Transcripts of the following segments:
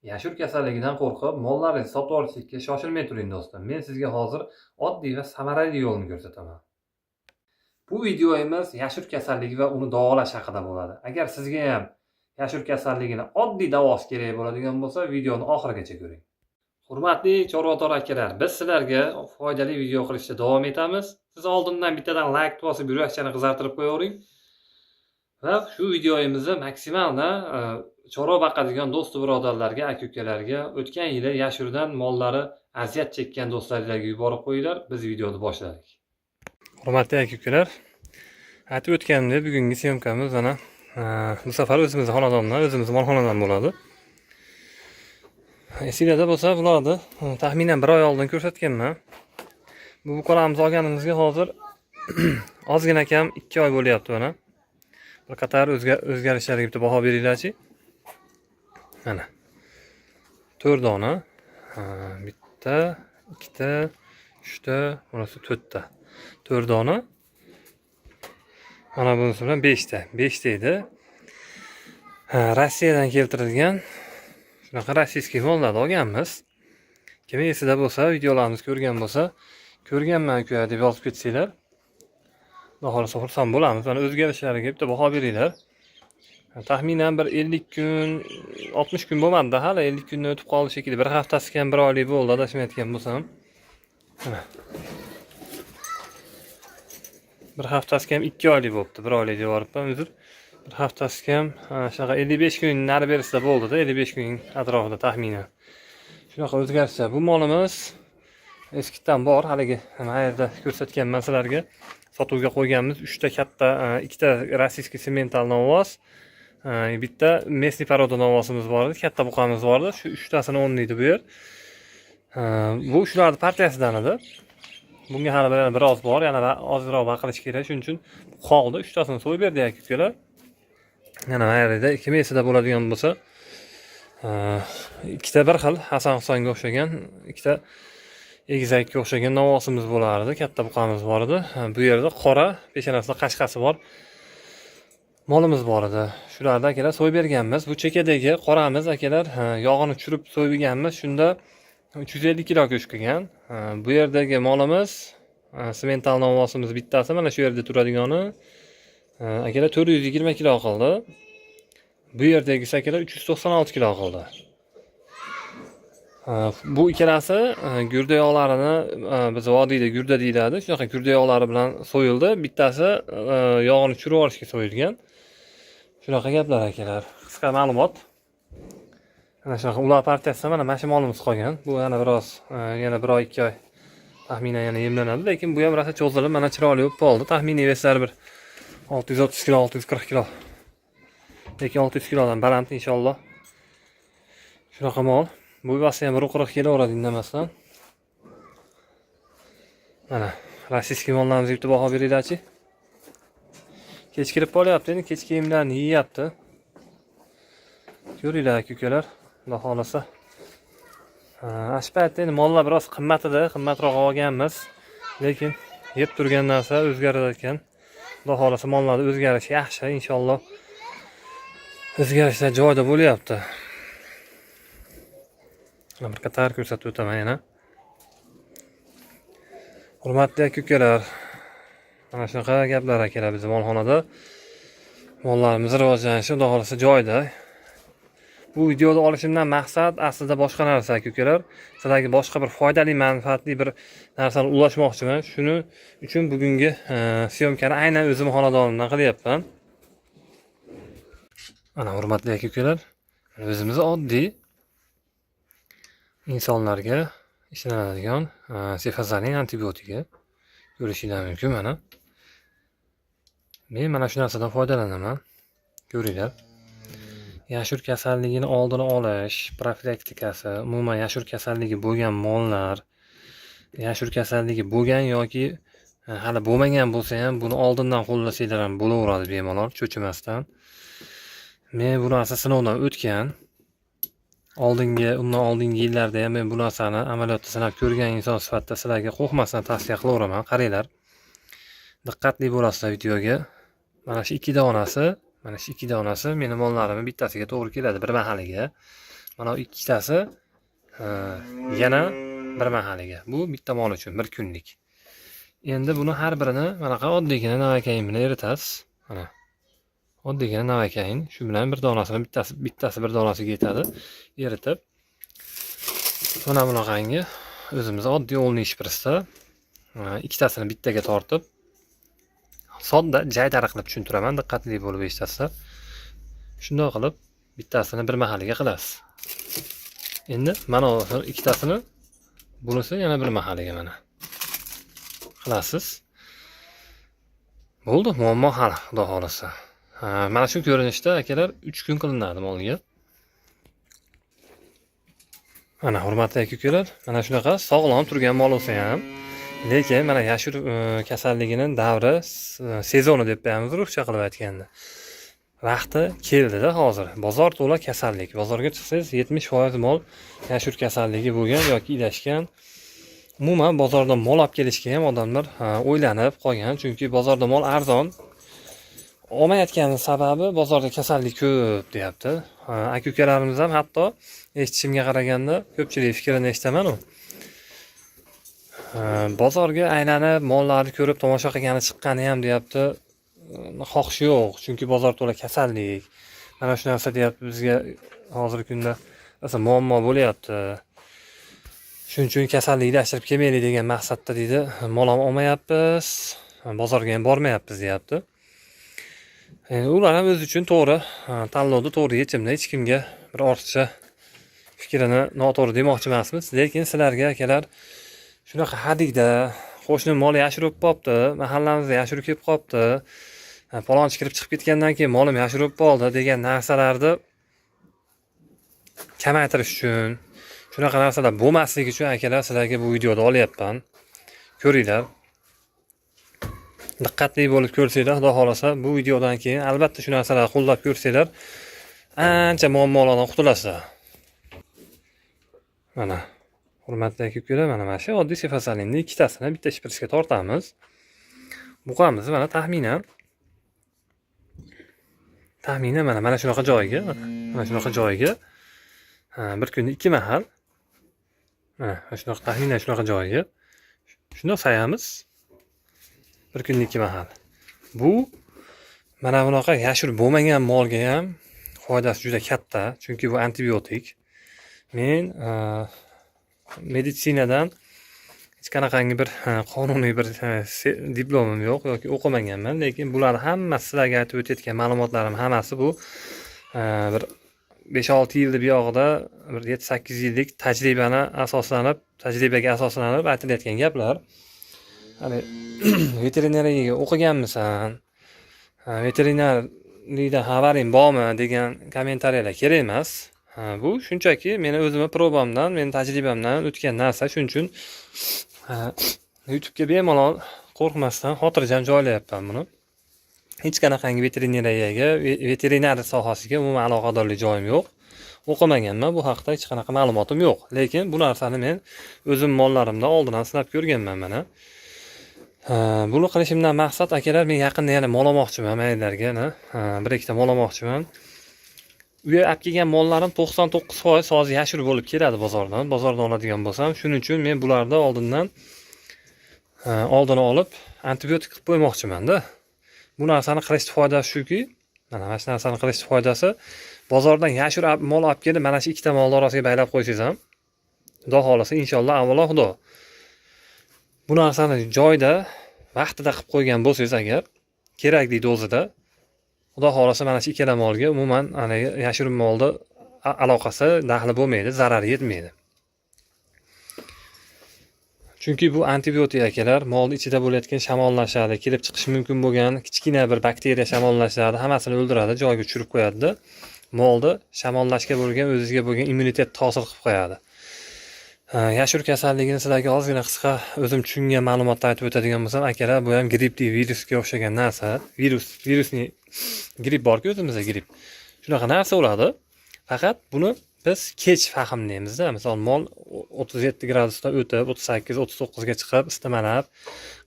Yashil kasalligidan qo'rqib, mollaringizni sotib olishga shoshilmay turing do'stlar. Men sizga hozir oddiy va samarali yo'lni ko'rsataman. Bu videomiz yashil kasalligi va uni davolash haqida bo'ladi. Agar sizga ham yashil kasalligini oddiy davosi kerak bo'ladigan bo'lsa, videoni oxirigacha ko'ring. Hurmatli chorvador akalar, biz sizlarga foydali video qilishda davom etamiz. Siz oldindan bittadan like bosib, yurakchani qizartirib qo'yavering. Va shu videomizni maksimalda chorva boqadigan do'st birodarlarga, aka-ukalarga, o'tgan yili yashildan mollari aziyat chekkan do'stlaringizga yuborib qo'yinglar. Biz videoni boshladik. Hurmatli aka-ukalar, aytib o'tganimdek, bugungi syomkamiz mana bu safar o'zimizning xonadondan, o'zimizning molxonadan bo'ladi. Esingizda bo'lsa, bularni taxminan 1 oy oldin ko'rsatganman. Bu buqalarimiz olganimizga hozir ozgina kam 2 oy bo'lyapti mana. Bir qator o'zgarishlarga bitta baho beringlarchi. Mana 4 dona, bitta, ikkita, 3 ta, bunisi 4 ta. 4 dona. Mana bunisi bilan 5 ta. 5 ta edi. Rossiyadan keltirilgan shunaqa rossiyskiy mollarni olganmiz. Kim esida bo'lsa, videolarimizni ko'rgan bo'lsa, ko'rganman-ku deb yozib ketsanglar, xohlasa xursand bo'lamiz. Mana o'zgarishlariga bitta baho beringlar. Taxminan bir 50 kun, 60 kun bo'lmadi, hali 50 kunni o'tib qoldi shekilli. Bir haftasi kam 1 oylik bo'ldi, adashmayotgan bo'lsam. Mana. Bir haftasi kam 2 oylik bo'libdi, 1 oylik deb yuboribman, uzr. Bir haftasi kam shunaqa 55 kun nari berisida bo'ldi-da, 55 kun atrofida taxminan. Shunaqa o'zgarishlar. Bu molimiz eskidan bor, haligi mana yerda ko'rsatganman sizlarga. Sotuvga qo'yganmiz 3 ta katta, 2 ta rossiyskiy semental novoz, bitta местный poroda novosimiz bor edi, katta buqamiz bor edi. Shu 3 tasini o'rnaydi bu yer. Bu shularning partiyasidan edi. Bunga hali biroz bor, yana ozroq baqilish kerak, shuning uchun qoldi. 3 tasini so'yib berdik aka-ukalar. Yana yerda 2 mesida bo'ladigan bo'lsa, ikkita bir xil Hasan Husonga o'xshagan, ikkita egizakka o'xshagan novosimiz bo'lardi, katta buqamiz bor edi. Bu yerda qora, peshonasida qashqasi bor molimiz bor edi. Shularni akalar so'yib berganmiz. Bu chekadagi qoramiz akalar, yog'ini tushirib so'yganmiz. Shunda 350 kilo go'sht kelgan. Bu yerdagi molimiz, semental novosimiz bittasi mana shu yerda turadigani akalar 420 kilo qildi. Bu yerdagi akalar 396 kilo qildi. Bu ikkalasi gurda yoqlarini biz vodiyda gurda deyiladi. Shunaqa gurda yoqlari bilan so'yildi. Bittasi yog'ini tushirib olishga so'yilgan. Shunaqa gaplar akalar. Qisqa ma'lumot. Mana shunaqa ular partiyasida mana shu molimiz qolgan. Bu yana biroz, yana 1 oy 2 oy taxminan yana yemlanadi, lekin bu ham rosa cho'zilib, mana chiroyli bo'lib qoldi. Taxminiy veslari bir 630 kilo, 640 kilo. Lekin 600 kilodan baland inshaalloh. Shunaqa mol. Bu vasi ham 140 kelaveradi indamasdan. Mana rossiyskiy mollarimizni bitta baho beringlarchi. Kech kirib qolyapti, endi kech kiyimlarni yeyapti. Ko'ringlar aka-ukalar, xudo xolasa. Ashpatda endi mollar biroz qimmat edi, qimmatroq olganmiz. Lekin yeb turgan narsa o'zgarar ekan. Xudo xolasa mollarda o'zgarish yaxshi, inshaalloh. O'zgarishlar joyida bo'lyapti. Bir qator ko'rsatib o'taman yana. Hurmatli aka-ukalar, mana shunaqa gaplar akalar bizning molxonada. Mollarimiz rivojlanishi xudo xolasa joyida. Bu videoni olishimdan maqsad aslida boshqa narsa aka-ukalar. Sizlarga boshqa bir foydali, manfaatli bir narsani ulashmoqchiman. Shuning uchun bugungi syomkani aynan o'zimning xonadonimdan qilyapman. Mana hurmatli aka-ukalar, o'zimiz oddiy insonlarga ishlanadigan sefazaning antibiotiki ko'rishingiz mumkin mana. Men mana shu narsadan foydalanaman. Ko'ringlar. Yashil kasalligini oldini olish, profilaktikasi, umuman yashil kasalligi bo'lgan mollar, yashil kasalligi bo'lgan yoki hali bo'lmagan bo'lsa ham buni oldindan qo'llasanglar ham bo'laveradi bemalol, cho'chimasdan. Men bu narsa sinovdan o'tgan. Undan oldingi yillarda ham men bu narsani amaliyotda sinab ko'rgan inson sifatida sizlarga qo'rqmasdan tavsiya qilaveraman. Qaranglar. Diqqatli bo'lasizlar videoga. Mana shu 2 donasi, meni mollarimning bittasiga to'g'ri keladi bir mahaliga. mana ikkitasi yana bir mahaliga. Bu bitta mol uchun bir kunlik. Endi buni har birini manaqa oddiygina navakayin bilan eritasiz. Mana oddiygina navakayin shu bilan bir donasini bittasi bir donasiga yetadi. Eritib mana bunaqangi o'zimiz oddiy o'lni shpritsda ikkitasini bittaga tortib sodda jaydari qilib tushuntiraman, diqqatli bo'lib eshitasizlar. Shunday qilib bittasini bir mahaliga qilasiz. Endi mana ikkitasini bunisi yana bir mahaliga mana qilasiz. Bo'ldi, muammo hal, xudo xolasa. Mana shu ko'rinishda akalar 3 kun qilinadi molga. Mana hurmatli aka-ukalar, mana shunaqa sog'lom turgan mol bo'lsa ham, lekin mana yashur kasalligining davri, sezoni deb qo'yamiz ruhcha qilib aytganda. Vaqti keldi-da hozir. Bozor to'la kasallik. Bozorga chiqsangiz 70% mol yashur kasalligi bo'lgan yoki ilashgan. Umuman bozordan mol olib kelishga ham odamlar o'ylanib qolgan, chunki bozorda mol arzon. Olmayotgani sababi bozorda kasallik ko'p deyapti. Aka-ukalarimiz ham hatto eshitishimga qaraganda ko'pchilik fikrini eshitaman u. Bozorga aylanib mollarni ko'rib tomosha qilgani chiqqani ham deyapti. Xohish yo'q, chunki bozor to'la kasallik. Mana shu narsa deyapti bizga hozirgi kunda muammo bo'lyapti. Shuning uchun kasallikni ashirib kelmaylik degan maqsadda deydi, mol ham olmayapmiz, bozorga ham bormayapmiz deyapti. Ular ham o'zi uchun to'g'ri tanlovni to'g'ri yechimda, hech kimga bir ortiqcha fikrini noto'g'ri demoqchi emasmiz, lekin sizlarga akalar shunaqa hadikda qo'shni mol yashirib qolibdi, mahallamizda yashirib kelib qolibdi, palonchi kirib chiqib ketgandan keyin molim yashirib qoldi degan narsalarni kamaytirish uchun, shunaqa narsalar bo'lmasligi uchun akalar sizlarga bu videoni olyapman. Ko'ringlar. Diqqatli bo'lib ko'rsanglar, xudo xolasa bu videodan keyin albatta shu narsalarni qo'llab ko'rsanglar, ancha muammolardan qutulasizlar. Mana hurmatli aka-ukalar, mana shu oddiy sefasalinni ikkitasini bitta shpritsga tortamiz. Buqamiz mana taxminan mana shunaqa joyiga, bir kunda 2 mahal. Mana shunaqa taxminan shunaqa joyiga shunday sayamiz. Bir kunda 2 mahal. Bu mana bunaqa yashir bo'lmagan molga ham foydasi juda katta, chunki bu antibiotik. Men meditsinadan hech qanaqangi bir qonuniy bir diplomim yo'q yoki o'qimaganman, lekin bular hammasi sizlarga aytib o'tayotgan ma'lumotlarim hammasi bu bir 5-6 yilda buyog'ida bir 7-8 yillik tajribaga asoslanib aytilayotgan gaplar. Hani veterinariyaga o'qiganmisan, veterinariydan xabaring bormi degan kommentariyalar kerak emas. Bu shunchaki meni o'zimni probamdan, meni tajribamdan o'tgan narsa. Shuning uchun YouTube'ga bemalol qo'rqmasdan xotirjam joylayapman buni. Hech qanaqangi veterinariyaga, veterinar sohasiga umuman aloqadorlik joyim yo'q. O'qimaganman, bu haqda hech qanaqa ma'lumotim yo'q. Lekin bu narsani men o'zim mollarimda oldindan sinab ko'rganman mana. Buni qilishimdan maqsad akalar, men yaqinda yana mol olmoqchiman maylarga, bir ikkita mol olmoqchiman. Uyga olib kelgan mollarim 99% hozir yashir bo'lib keladi bozordan. Bozordan oladigan bo'lsam, shuning uchun men bularda oldini olib antibiotik qilib qo'ymoqchiman-da. Bu narsani qilishning foydasi shuki, mana shu narsani qilishning foydasi bozordan yashir mol olib kelib, mana shu ikkita molni orasiga baylab qo'ysangiz ham, xudo xolasa inshaalloh avvalo xudo. Bu narsani joyda vaqtida qilib qo'ygan bo'lsangiz agar, kerakli dozada, xudo xolasa mana shu ikkala molga umuman ana yashirin molda aloqasi, daxli bo'lmaydi, zarar yetmaydi. Chunki bu antibiotik akalar, molning ichida bo'layotgan shamollashlarni, kelib chiqish mumkin bo'lgan kichkina bir bakteriya shamollashlarni hammasini o'ldiradi, joyiga tushirib qo'yadi. Molni shamollashga bo'lgan, o'ziga bo'lgan immunitet hosil qilib qo'yadi. Yashir kasalligini sizlarga ozgina qisqa o'zim tushungan ma'lumotni aytib o'tadigan bo'lsam, akalar, bu ham grippli virusga o'xshagan narsa. Virusning gripp bor-ku o'zimizda gripp. Shunaqa narsa bo'ladi. Faqat buni biz kech fahmlaymizda. Misol mol 37 gradusdan o'tib, 38-39 ga chiqib, istimalab,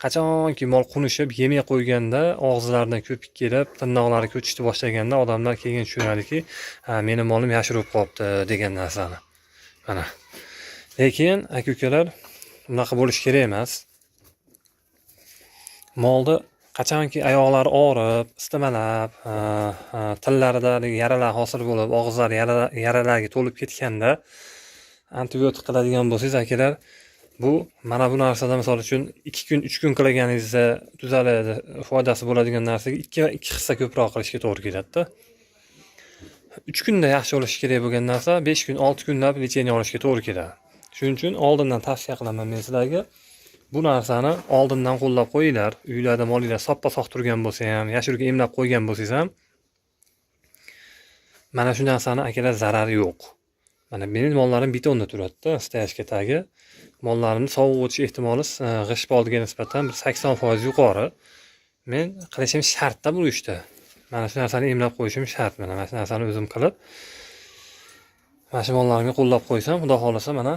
qachonki mol qunishib, yemay qo'yganda, og'izlaridan ko'pik kelib, tirnoqlari ko'chishni boshlaganda odamlar keyin tushunadiki, ha, meni molim yashirib qolibdi degan narsani. Mana. Lekin aka-ukalar, bunaqa bo'lish kerak emas. Molni qachonki oyoqlari og'rib, istimalab, tillarida yaralar hosil bo'lib, og'izlari yaralarga to'lib ketganda antibiotik qiladigan bo'lsangiz, akalar, bu mana bu narsada misol uchun 2 kun, 3 kun qilganingizda tuzaladi, foydasi bo'ladigan narsaga 2 hissa ko'proq qilishga to'g'ri keladi-da. 3 kunda yaxshi bo'lishi kerak bo'lgan narsa 5 kun, 6 kunlab lecheniya olishga to'g'ri keladi. Shuning uchun oldindan tavsiya qilaman men sizlarga. Bu narsani oldindan qo'llab qo'yinglar. Uylarda molinglar soppa-sog' turgan bo'lsa ham, yashirga emlab qo'ygan bo'lsangiz ham, mana shu narsani akalar zarari yo'q. Mana mening mollarim betonda turadi-da, stoyachka tagi. Mollarimni sovuq o'tish ehtimoli g'isht oldiga nisbatan 80% yuqori. Men qilishim shart-da bu ishda. Mana shu narsani emlab qo'yishim shart. Mana shu narsani o'zim qilib, mana shu mollarimga qo'llab qo'ysam, xudo xolasa mana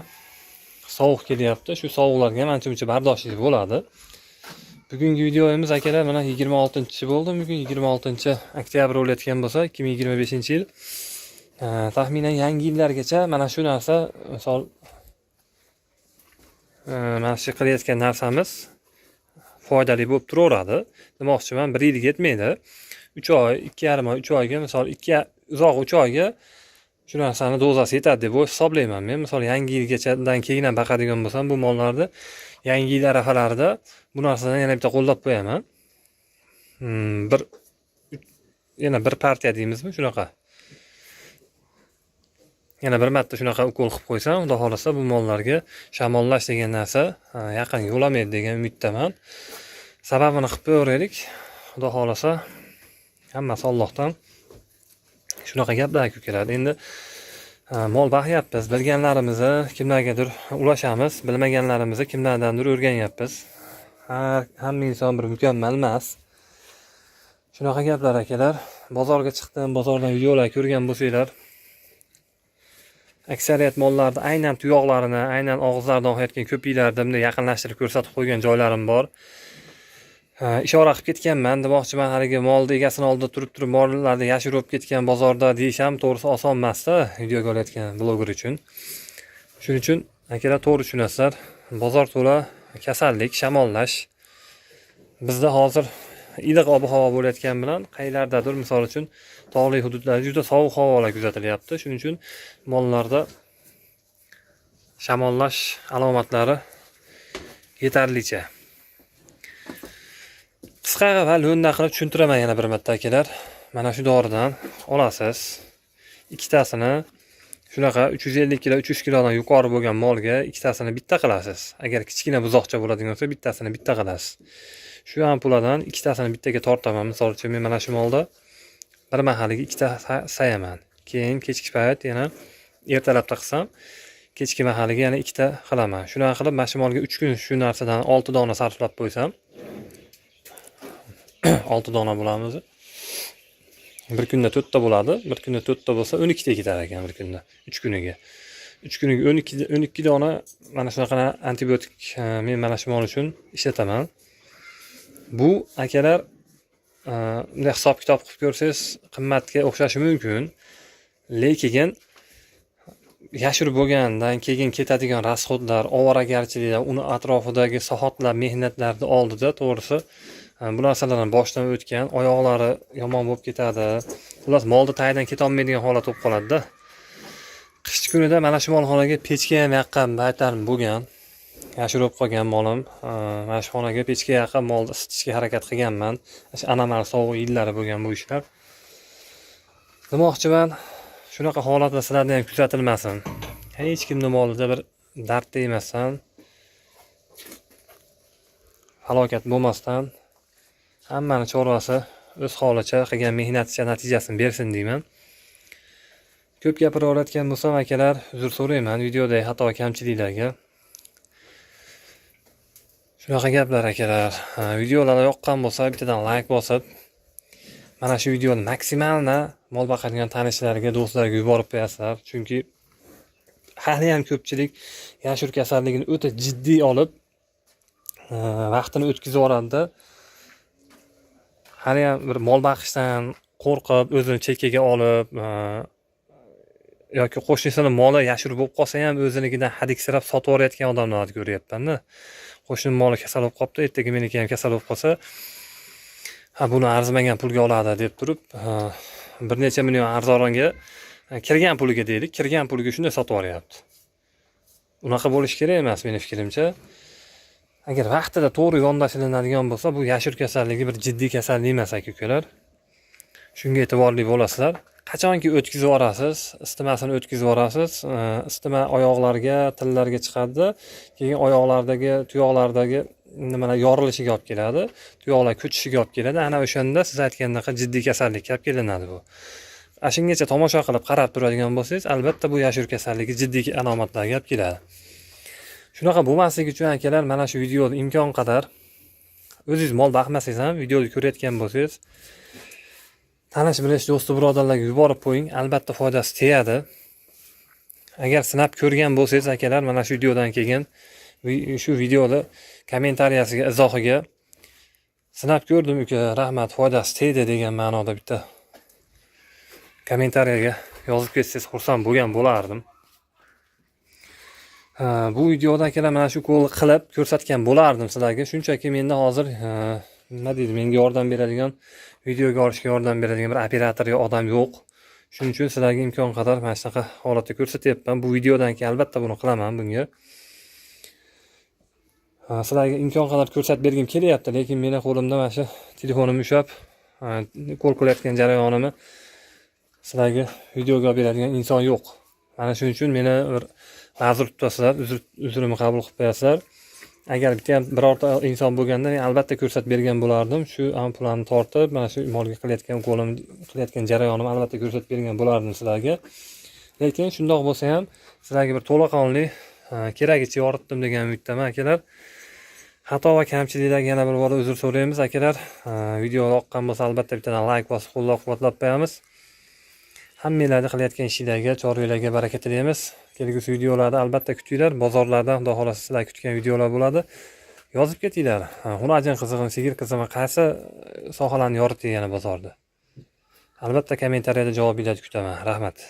sovuq kelyapti. Shu sovuqlarga ham ancha-muncha bardoshingiz bo'ladi. Bugungi videomiz akalar mana 26-chi bo'ldi. Bugun 26-oktyabr o'layotgan bo'lsa, 2025-yil. Taxminan yangi yillargacha mana shu narsa, misol mana shu qilayotgan narsamiz foydali bo'lib turaveradi. Demoqchiman, 1 yil yetmaydi. 3 oy, 2,5 oy, 3 oyga, misol uzoq 3 oyga shu narsani dozasi yetadi deb hisoblayman men. Misol yangi yilgachadan keyin ham baqadigan bo'lsam, bu mollarni yangi yil arafalarida bu narsadan yana bitta qo'llab qo'yaman. Yana bir partiya deymizmi, shunaqa. Yana bir marta shunaqa ukol qilib qo'ysam, xudo xolasa bu mollarga shamollash degan narsa yaqin yo'lamaydi degan umiddaman. Sababini qilib qo'yaylik. Xudo xolasa hammasi Allohdan. Shunaqa gaplar keladi. Endi mol baqyapmiz, bilganlarimizni kimlargadir ulashamiz, bilmaganlarimizni kimlardandir o'rganyapmiz. Hamma inson bir mukammal emas. Shunaqa gaplar akalar. Bozorga chiqdim, bozordan videolar ko'rgan bo'lsanglar, aksariyat mollarda aynan tuyoqlarini, aynan og'izlaridan oqayotgan ko'piklarni bunday yaqinlashtirib ko'rsatib qo'ygan joylarim bor. Ishora qilib ketganman, demoqchiman, haligi molni egasini oldida turib mollarni yashirib ketgan bozorda deyisham to'g'risi oson emas-da videoga olayotgan bloger uchun. Shuning uchun akalar to'g'ri tushunasizlar. Bozor to'la kasallik, shamollash. Bizda hozir iliq ob-havo bo'layotgan bilan qaylardadir, misol uchun tog'li hududlarda juda sovuq havolar kuzatilyapti. Shuning uchun mollarda shamollash alomatlari yetarlicha. Qisqa va lo'nda qilib tushuntiraman yana bir marta akalar. Mana shu doridan olasiz. Ikkitasini shunaqa 350 kg, 300 kg dan yuqori bo'lgan molga ikkitasini bitta qilasiz. Agar kichkina buzoqcha bo'ladigan bo'lsa, bittasini bitta qilasiz. Shu ampuladan ikkitasini bittaga tortaman. Misol uchun men mana shu molda bir mahaliga ikkita sayaman. Keyin kechki payt yana ertalabda qilsam, kechki mahaliga yana ikkita qilaman. Shunaqa qilib, mana shu molga 3 kun shu narsadan 6 dona sarflab qo'ysam, 6 dona bo'lamiz. Bir kunda 4 ta bo'ladi. Bir kunda 4 ta bo'lsa 12 ta ketar ekan bir kunda. 3 kuniga. 3 kuniga 12 dona mana shunaqa antibiotik men mana shu mol uchun ishlataman. Bu akalar bunday hisob-kitob qilib ko'rsangiz qimmatga o'xshashi mumkin. Lekin yashirib bo'lgandan keyin ketadigan rasxodlar, ovoragarchiliklar, uni atrofidagi sohotlar, mehnatlarni oldida to'g'risi bu narsalardan boshdan o'tgan, oyoqlari yomon bo'lib ketadi. Xullas, molni tagidan keta olmaydigan holat bo'lib qoladi-da. Qish kunida mana shu molxonaga pechga ham yaqin baytarim bo'lgan. Yashirib qolgan molim, mana shu xonaga pechga yaqin molni isitishga harakat qilganman. Anomal sovuq yillari bo'lgan bu ishlar. Demoqchiman, shunaqa holatlar sizlarda ham kuzatilmasin. Hech kimning molida bir dard tegmasdan, halokat bo'lmasdan, hammani chorvasi o'z holicha qilgan mehnaticha natijasini bersin deyman. Ko'p gapiraverayotgan bo'lsam akalar, uzr so'rayman videodagi xato kamchiliklarga. Shunaqa gaplar akalar. Videolar yoqqan bo'lsa, bittadan like bosib, mana shu videoni maksimalna mol boqadigan tanishlarga, do'stlarga yuborib qo'yasizlar. Chunki hali ham ko'pchilik yashur kasalligini o'ta jiddiy olib vaqtini o'tkazib yuboradi. Hali ham bir mol boqishdan qo'rqib, o'zini chekkaga olib yoki qo'shnisini moli yashur bo'lib qolsa ham o'zinikidan hadiksirab sotib yuborayotgan odamlarni ko'ryapman-da. Qo'shnim moli kasal bo'lib qolibdi, ertaga meniki ham kasal bo'lib qolsa, buni arzimagan pulga oladi deb turib, bir necha million arzonga kirgan puliga deylik, kirgan puliga shunday sotib yuboryapti. Unaqa bo'lish kerak emas meni fikrimcha. Agar vaqtida to'g'ri yondashilinadigan bo'lsa, bu yashur kasalligi bir jiddiy kasallik emas aka-ukalar. Shunga e'tiborli bo'lasizlar. Qachonki o'tkazib yuborasiz, istimasini o'tkazib yuborasiz, istima oyoqlarga, tillarga chiqadi, keyin oyoqlardagi, tuyoqlardagi nimalar yorilishiga olib keladi, tuyoqlar ko'chishiga olib keladi. Ana o'shanda siz aytgandaqa jiddiy kasallikka olib kelinadi bu. Shungacha tomosha qilib qarab turadigan bo'lsangiz, albatta bu yashur kasalligi jiddiy alomatlarga olib keladi. Shunaqa bo'lmasligi uchun akalar, mana shu videoni imkon qadar o'zingiz mol boqmasangiz ham videoni ko'rayotgan bo'lsangiz, tanish bilish do'sti birodarlarga yuborib qo'ying, albatta foydasi tegadi. Agar sinab ko'rgan bo'lsangiz akalar, mana shu videodan keyin shu videoni kommentariyasiga, izohiga sinab ko'rdim uka, rahmat, foydasi tegdi degan ma'noda bitta kommentariyaga yozib ketsangiz xursand bo'lgan bo'lardim. Bu videoda akalar mana shu qo'lni qilib ko'rsatgan bo'lardim sizlarga. Shunchaki menda hozir nima deydi, menga yordam beradigan, videoga olishga yordam beradigan bir operator yo odam yo'q. Shuning uchun sizlarga imkon qadar mana shunaqa holatda ko'rsatyapman. Bu videodan keyin albatta buni qilaman bunga. Sizlarga imkon qadar ko'rsatib bergim kelyapti, lekin meni qo'limda mana shu telefonim ushlab, qo'l qilayotgan jarayonimni sizlarga videoga olib beradigan inson yo'q. Mana shuning uchun meni bir ma'zur tutasizlar, uzrimni qabul qilib qo'yasizlar. Agar bitta ham birorta inson bo'lganda men albatta ko'rsatib bergan bo'lardim. Shu ampulani tortib, mana shu molga qilayotgan qo'lim qilayotgan jarayonimni albatta ko'rsatib bergan bo'lardim sizlarga. Lekin shundoq bo'lsa ham sizlarga bir to'laqonli keragicha yoritdim degan umiddaman akalar. Xato va kamchiliklarga yana bir bor uzr so'raymiz akalar. Video yoqqan bo'lsa albatta bittadan like bosib qo'llab-quvvatlab qo'yamiz. Hammanglarni qilayotgan ishinglarga, choranglarga baraka tilaymiz. Kelgusi videolarda albatta kutinglar. Bozorlarda xudo xolasa sizlar kutgan videolar bo'ladi. Yozib ketinglar. Xunajin qizig'im, sigir qizig'im, qaysi sohalarni yoritding yana bozorda? Albatta kommentariyada javobinglarni kutaman. Rahmat.